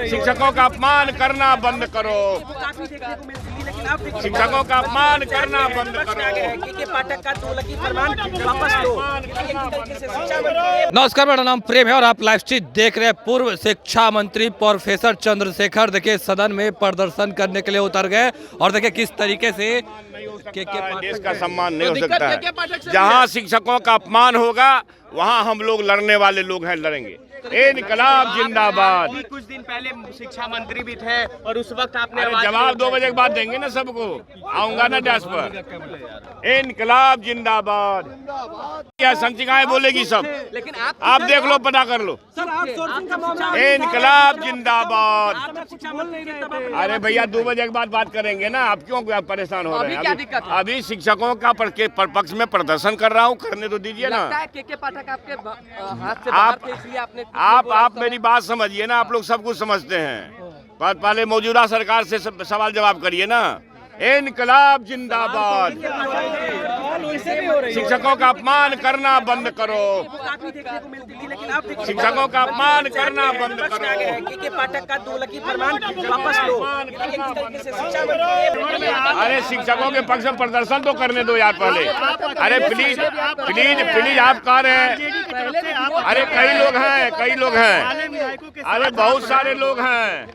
शिक्षकों का अपमान करना बंद करो। शिक्षकों का अपमान करना बंद करो। पाठक का तुगलकी फरमान वापस लो। नमस्कार, मेरा नाम प्रेम है और आप लाइव स्ट्रीम देख रहे हैं। पूर्व शिक्षा मंत्री प्रोफेसर चंद्रशेखर देखिए सदन में प्रदर्शन करने के लिए उतर गए और देखिए किस तरीके से देश का सम्मान नहीं हो सकता है। जहाँ शिक्षकों का अपमान होगा वहाँ हम लोग लड़ने वाले लोग हैं, लड़ेंगे। इनकलाब जिंदाबाद। कुछ दिन पहले शिक्षा मंत्री भी थे और उस वक्त आपने जवाब 2 बजे के बाद देंगे ना, सबको आऊंगा ना डैश पर। इनकलाब जिंदाबाद। क्या संचिकाएं बोलेगी सब, लेकिन आप देख लो, पता कर लो। इनकलाब जिंदाबाद। अरे भैया 2 बजे के बाद बात करेंगे ना, आप क्यों परेशान हो रहे हैं? अभी शिक्षकों का पक्ष में प्रदर्शन कर रहा हूँ, करने तो दीजिए ना। पाठक आपके हाथ से बाहर थे, इसलिए आपने आप मेरी बात समझिए ना। आप लोग सब कुछ समझते हैं, पहले मौजूदा सरकार से सवाल जवाब करिए ना। इनकलाब जिंदाबाद। शिक्षकों का अपमान करना बंद करो। शिक्षकों का अपमान करना बंद करो। पाठक का तुगलकी फरमान वापस लो। अरे शिक्षकों के पक्ष में प्रदर्शन तो करने दो यार पहले। अरे प्लीज प्लीज प्लीज, आप कह रहे हैं। अरे कई लोग हैं। अरे बहुत सारे लोग हैं,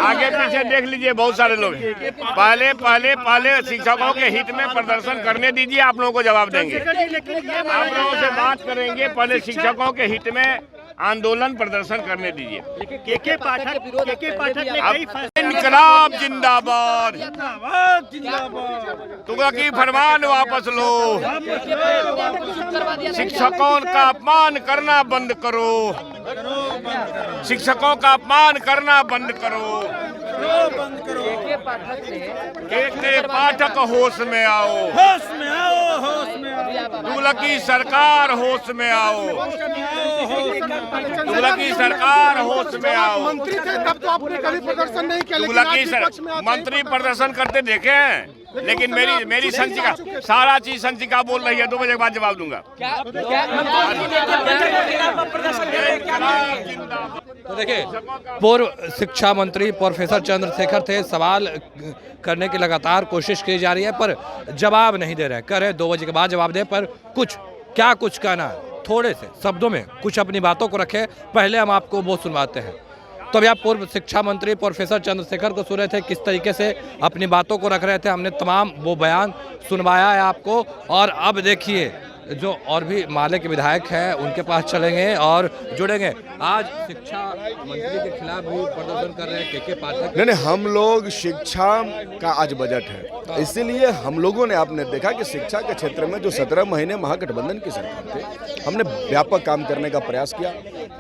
आगे पीछे देख लीजिए, बहुत सारे लोग हैं। पहले शिक्षकों के हित में प्रदर्शन करने दीजिए, आप लोगों को जवाब देंगे। आप लोगों से बात करेंगे, पहले शिक्षकों के हित में आंदोलन प्रदर्शन करने दीजिए। इनकलाब जिंदाबाद। तुगलकी फरमान वापस लो। शिक्षकों का अपमान करना बंद करो। शिक्षकों का अपमान करना बंद करो। के पाठक होश में आओ, होश में आओ, होश में आओ। तुगलकी सरकार होश में आओ। तुगलकी सरकार होश में आओ। मंत्री थे तब तो आपने कभी प्रदर्शन नहीं किया, तुगलकी मंत्री प्रदर्शन करते देखे हैं, लेकिन मेरी संचिका सारा चीज संचिका बोल रही है। 2 बजे के बाद जवाब दूंगा। तो देखिए पूर्व शिक्षा मंत्री प्रोफेसर चंद्रशेखर थे, सवाल करने की लगातार कोशिश की जा रही है पर जवाब नहीं दे रहे। कह रहे 2 बजे के बाद जवाब दे, पर कुछ कहना है, थोड़े से शब्दों में कुछ अपनी बातों को रखे। पहले हम आपको वो सुनवाते हैं। तो अभी आप पूर्व शिक्षा मंत्री प्रोफेसर चंद्रशेखर को सुन रहे थे, किस तरीके से अपनी बातों को रख रहे थे। हमने तमाम वो बयान सुनवाया है आपको। और अब देखिए जो और भी माले के विधायक हैं उनके पास चलेंगे और जुड़ेंगे। आज शिक्षा मंत्री के खिलाफ भी प्रदर्शन कर रहे हैं के पाठक। नहीं, हम लोग शिक्षा का आज बजट है, इसीलिए हम लोगों ने, आपने देखा कि शिक्षा के क्षेत्र में जो 17 महीने महागठबंधन की सरकार थे, हमने व्यापक काम करने का प्रयास किया।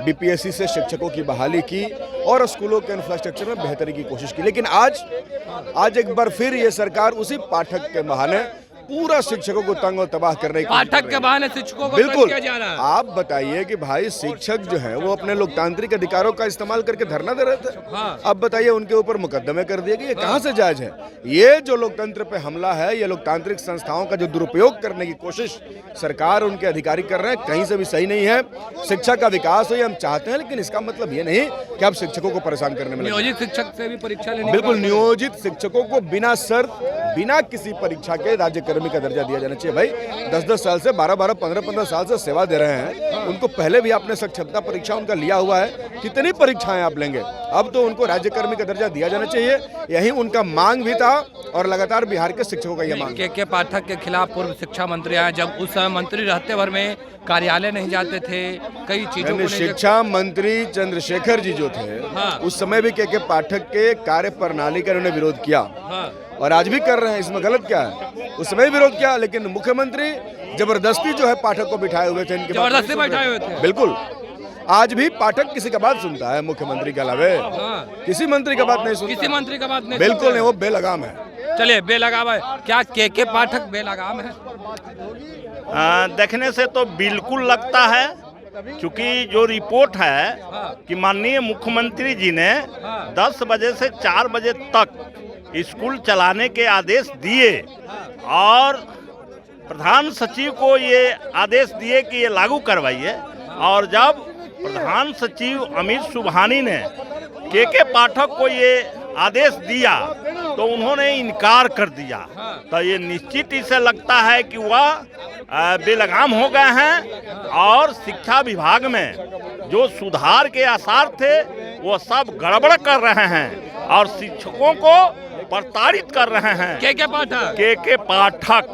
बीपीएससी से शिक्षकों की बहाली की और स्कूलों के इंफ्रास्ट्रक्चर में बेहतरी की कोशिश की। लेकिन आज एक बार फिर ये सरकार उसी पाठक के बहाने पूरा शिक्षकों को तंग और तबाह करने की पाठक के बहाने शिक्षकों को बिल्कुल किया जा रहा है। आप बताइए कि भाई शिक्षक जो है वो अपने लोकतांत्रिक अधिकारों का इस्तेमाल करके धरना दे रहे थे। हाँ। अब बताइए उनके ऊपर मुकदमे कर दिए कि ये कहाँ से जायज है? ये जो लोकतंत्र पे हमला है, ये लोकतांत्रिक संस्थाओं का जो दुरुपयोग करने की कोशिश सरकार उनके अधिकारी कर रहे हैं, कहीं से भी सही नहीं है। शिक्षा का विकास हो ये हम चाहते हैं, लेकिन इसका मतलब ये नहीं कि आप शिक्षकों को परेशान करने में नियोजित शिक्षक से भी परीक्षा लेने। बिल्कुल, नियोजित शिक्षकों को बिना शर्त, बिना किसी परीक्षा के राज्यकर्मी का दर्जा दिया जाना चाहिए। भाई 10-10 साल से 12-12, 15-15 साल से सेवा दे रहे हैं, उनको पहले भी आपने क्षमता परीक्षा उनका लिया हुआ है। कितनी परीक्षाएं आप लेंगे? अब तो उनको राज्यकर्मी का दर्जा दिया जाना चाहिए। यही उनका मांग भी था और लगातार बिहार के शिक्षकों का यह मांग। के पाठक के खिलाफ पूर्व शिक्षा मंत्री आए, जब उस समय मंत्री रहते भर में कार्यालय नहीं जाते थे, कई चीजों को शिक्षा मंत्री चंद्रशेखर जी जो थे, हाँ। उस समय भी के पाठक के कार्य प्रणाली का उन्होंने विरोध किया। हाँ। और आज भी कर रहे हैं, इसमें गलत क्या है? उस समय विरोध किया, लेकिन मुख्यमंत्री जबरदस्ती जो है पाठक को बिठाए हुए थे, इनके जबरदस्ती बैठाए हुए थे। बिल्कुल, आज भी पाठक किसी का बात सुनता है मुख्यमंत्री के अलावे? हाँ। किसी मंत्री का बात नहीं सुनता। किसी मंत्री का बात नहीं, बिल्कुल नहीं, वो बेलगाम है। चलिए बेलगाम है क्या? के पाठक बेलगाम है? देखने से तो बिल्कुल लगता है, क्योंकि जो रिपोर्ट है कि माननीय मुख्यमंत्री जी ने 10 बजे से 4 बजे तक स्कूल चलाने के आदेश दिए और प्रधान सचिव को ये आदेश दिए कि ये लागू करवाइए, और जब प्रधान सचिव अमित सुबहानी ने के पाठक को ये आदेश दिया तो उन्होंने इनकार कर दिया। तो ये निश्चित इसे लगता है कि वह बेलगाम हो गए हैं और शिक्षा विभाग में जो सुधार के आसार थे वो सब गड़बड़ कर रहे हैं और शिक्षकों को प्रताड़ित कर रहे हैं। के पाठक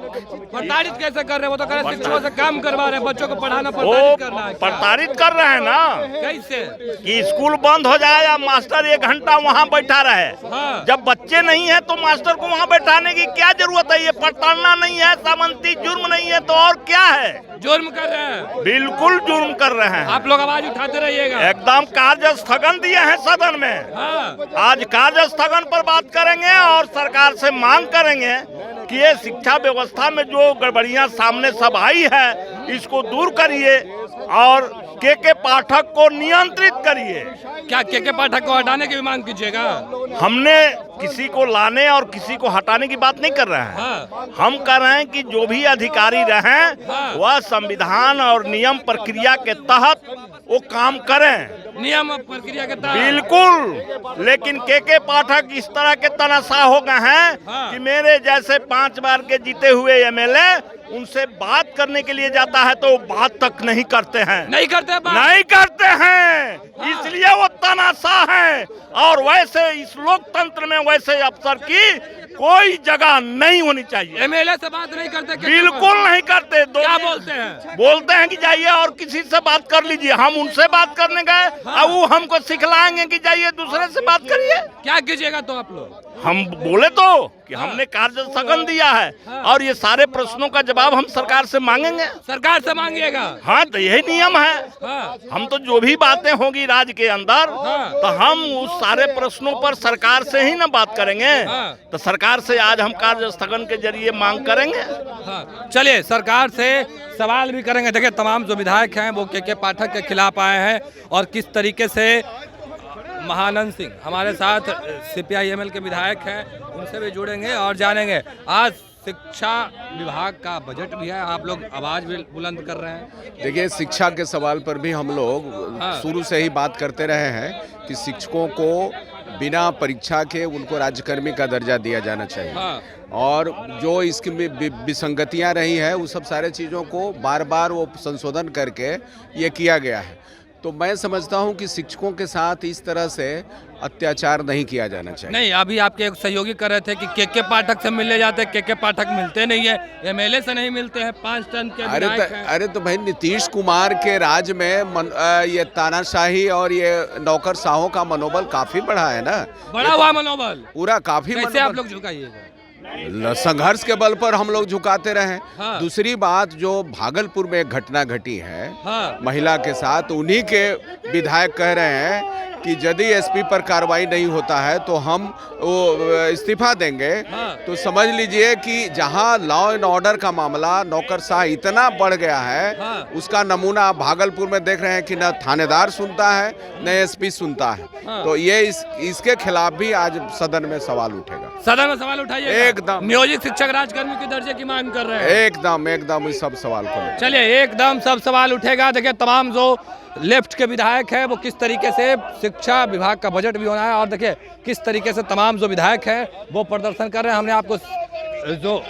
प्रताड़ित कैसे कर रहे हैं? वो तो कह रहे शिक्षकों से काम करवा रहे हैं, बच्चों को पढ़ाना वो प्रताड़ित कर रहे हैं ना। कैसे? कि स्कूल बंद हो जाए या मास्टर 1 घंटा वहाँ बैठा रहे। हाँ। जब बच्चे नहीं है तो मास्टर को वहाँ बैठाने की क्या जरूरत है? ये प्रताड़ना नहीं है, सामंती जुर्म नहीं है तो और क्या है? जुर्म कर रहे हैं, बिल्कुल जुर्म कर रहे हैं। आप लोग आवाज उठाते रहिएगा। एकदम कार्य स्थगन दिए हैं सदन में। हाँ। आज कार्य स्थगन पर बात करेंगे और सरकार से मांग करेंगे कि ये शिक्षा व्यवस्था में जो गड़बड़ियां सामने सब आई है इसको दूर करिए और के पाठक को नियंत्रित करिए। क्या के पाठक को हटाने की भी मांग कीजिएगा? हमने किसी को लाने और किसी को हटाने की बात नहीं कर रहे हैं। हाँ। हम कर रहे हैं कि जो भी अधिकारी रहें हाँ। वह संविधान और नियम प्रक्रिया के तहत वो काम करें। नियम और प्रक्रिया के तहत बिल्कुल। लेकिन के पाठक इस तरह के तनाशाह हो गए हैं हाँ। कि मेरे जैसे 5 बार के जीते हुए एमएलए उनसे बात करने के लिए जाता है तो बात तक नहीं करते हैं। नहीं करते बात? नहीं करते हैं। इसलिए वो तनाशाह हैं और वैसे इस लोकतंत्र में वैसे अफसर की कोई जगह नहीं होनी चाहिए। एमएलए से बात नहीं करते? बिल्कुल नहीं करते। क्या बोलते हैं? बोलते हैं कि जाइए और किसी से बात कर लीजिए। हम उनसे बात करने गए और वो हमको सिखलाएंगे कि जाइए दूसरे से बात करिए। क्या कीजिएगा तो आप लोग? हम बोले तो कि हमने कार्य स्थगन दिया है और ये सारे प्रश्नों का जवाब हम सरकार से मांगेंगे। सरकार से मांगिएगा? हाँ, तो यही नियम है। हाँ। हम तो जो भी बातें होगी राज्य के अंदर हाँ। तो हम उस सारे प्रश्नों पर सरकार से ही ना बात करेंगे। हाँ। तो सरकार से आज हम कार्य स्थगन के जरिए मांग करेंगे। हाँ। चलिए सरकार से सवाल भी करेंगे। देखिए तमाम जो विधायक हैं वो के पाठक के खिलाफ आए हैं और किस तरीके से महानंद सिंह हमारे साथ CPI-ML के विधायक हैं, उनसे भी जुड़ेंगे और जानेंगे। आज शिक्षा विभाग का बजट भी है, आप लोग आवाज भी बुलंद कर रहे हैं। देखिए, शिक्षा के सवाल पर भी हम लोग हाँ। शुरू से ही बात करते रहे हैं कि शिक्षकों को बिना परीक्षा के उनको राज्यकर्मी का दर्जा दिया जाना चाहिए। हाँ। और जो इसकी विसंगतियां रही है उस सब सारे चीज़ों को बार बार वो संशोधन करके ये किया गया है। तो मैं समझता हूं कि शिक्षकों के साथ इस तरह से अत्याचार नहीं किया जाना चाहिए। नहीं, अभी आपके एक सहयोगी कर रहे थे कि के पाठक से मिलने जाते, के पाठक मिलते नहीं है, एमएलए से नहीं मिलते हैं, 5 टन के विधायक हैं। अरे तो भाई नीतीश कुमार के राज में ये तानाशाही और ये नौकरशाहों का मनोबल काफी बढ़ा है ना। बड़ा हुआ मनोबल पूरा काफी। कैसे आप लोग झुकाइएगा? संघर्ष के बल पर हम लोग झुकाते रहे। हाँ। दूसरी बात, जो भागलपुर में एक घटना घटी है हाँ। महिला के साथ, उन्हीं के विधायक कह रहे हैं कि यदि एसपी पर कार्रवाई नहीं होता है तो हम वो इस्तीफा देंगे। हाँ। तो समझ लीजिए कि जहां लॉ एंड ऑर्डर का मामला नौकरशाह इतना बढ़ गया है हाँ। उसका नमूना आप भागलपुर में देख रहे हैं कि न थानेदार सुनता है न एसपी सुनता है। हाँ। तो ये इसके खिलाफ भी आज सदन में सवाल उठेगा। सदन में सवाल उठाइए। एकदम। नियोजित शिक्षक राजकर्मी के दर्जे की मांग कर रहे हैं। एकदम इस सब सवाल को लेकर। चलिए एकदम सब सवाल उठेगा। देखिए तमाम जो लेफ्ट के विधायक हैं वो किस तरीके से शिक्षा विभाग का बजट भी होना है और देखिए किस तरीके से तमाम जो विधायक हैं वो प्रदर्शन कर रहे हैं। हमने आपको जो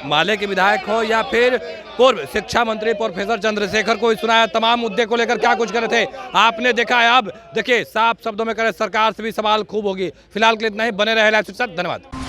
माले के विधायक हो या फिर पूर्व शिक्षा मंत्री प्रोफेसर चंद्रशेखर को सुनाया, तमाम मुद्दे को लेकर क्या कुछ करे थे आपने देखा है। अब देखिए साफ शब्दों में करे, सरकार से भी सवाल खूब होगी। फिलहाल के लिए इतना ही। बने रहे लाइव के साथ। धन्यवाद।